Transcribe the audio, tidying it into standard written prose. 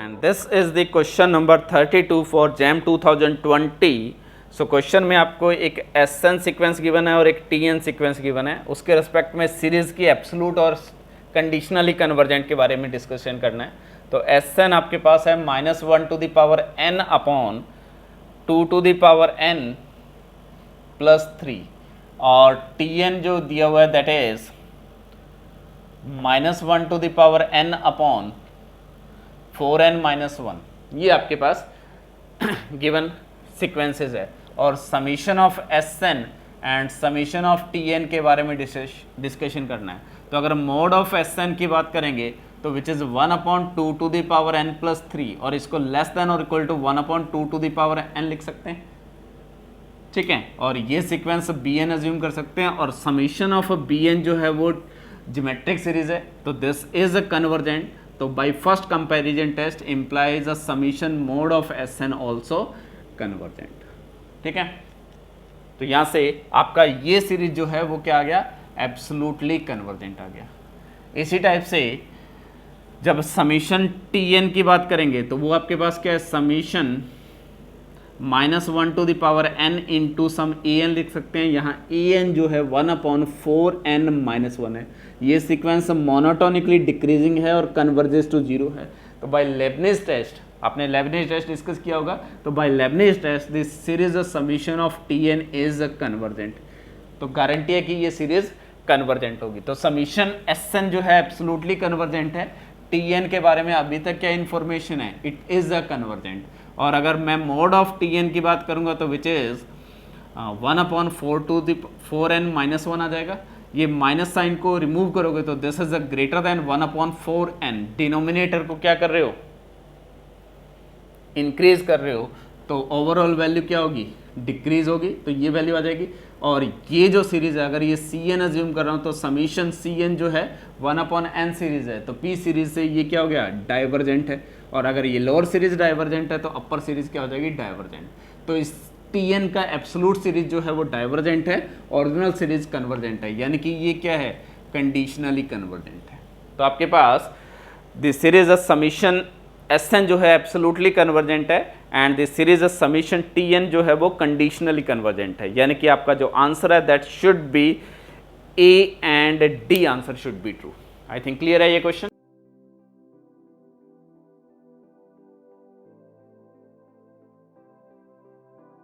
and this is the question number 32 for JAM 2020. So question में आपको एक SN sequence given है और एक TN सीक्वेंस गिवन है, उसके रेस्पेक्ट में सीरीज की एब्सोल्यूट और कंडीशनली कन्वर्जेंट के बारे में डिस्कशन करना है। तो SN आपके पास है -1 to the power n upon 2 to the power n plus 3 और TN जो दिया हुआ है that is -1 to the power n upon 4n minus 1। ये आपके पास गिवन सीक्वेंसेस है और summation of SN and summation of TN के बारे में डिस्कशन करना है। तो अगर मोड ऑफ SN की बात करेंगे तो which is 1 upon 2 to the power n plus 3 और इसको लेस देन और equal to 1 upon 2 to the power n लिख सकते हैं, ठीक है। और ये सीक्वेंस BN अज्यूम कर सकते हैं और समीशन ऑफ BN जो है वो ज्योमेट्रिक सीरीज है, तो दिस इज अ कन्वर्जेंट। तो by first comparison test implies a summation mod of SN also convergent, ठीक है। तो यहाँ से आपका ये सीरीज जो है वो क्या आ गया, एब्सोल्युटली कन्वर्जेंट आ गया। इसी टाइप से जब समीशन TN की बात करेंगे तो वो आपके पास क्या है, summation -1 to the power n into sum an लिख सकते हैं। यहाँ an जो है 1 अपॉन 4n माइनस 1 है। ये सीक्वेंस मोनोटोनिकली डिक्रीजिंग है और कन्वर्जेस टू 0 है। तो बाय लेबनिज टेस्ट, आपने लेबनिज टेस्ट डिस्कस किया होगा, तो by Leibniz test this series summation of TN is convergent. तो गारंटी है कि ये सीरीज कन्वर्जेंट होगी। तो समीशन SN जो है एब्सोल्युटली कन्वर्जेंट है। TN के बारे में अभी तक क्या इन्फॉर्मेशन है, इट इज अ कन्वर्जेंट। और अगर मैं मोड ऑफ TN की बात करूंगा तो which is 1 upon 4 to the 4n minus 1 आ जाएगा। ये माइनस साइन को रिमूव करोगे तो this is a greater than 1 upon 4n। Denominator को क्या कर रहे हो, इंक्रीज कर रहे हो, तो ओवरऑल वैल्यू क्या होगी, डिक्रीज होगी। तो ये वैल्यू आ जाएगी। और ये जो सीरीज है, अगर ये CN अज्यूम कर रहा हूँ तो समीशन CN जो है 1 अपॉन n सीरीज है, तो P सीरीज से ये क्या हो गया, डाइवर्जेंट है। और अगर ये लोअर सीरीज डाइवर्जेंट है तो अपर सीरीज क्या हो जाएगी, डाइवर्जेंट। तो इस TN का एब्सोल्यूट सीरीज जो है वो डाइवर्जेंट है, ओरिजिनल सीरीज कन्वर्जेंट है, यानी कि ये क्या है, कंडीशनली कन्वर्जेंट है। तो आपके पास this series of summation SN जो है एब्सोल्युटली कन्वर्जेंट है and this series of summation TN जो है वो कंडीशनली कन्वर्जेंट है। यानी कि आपका जो आंसर है that should be A and D answer should be true. I think clear है ये क्वेश्चन।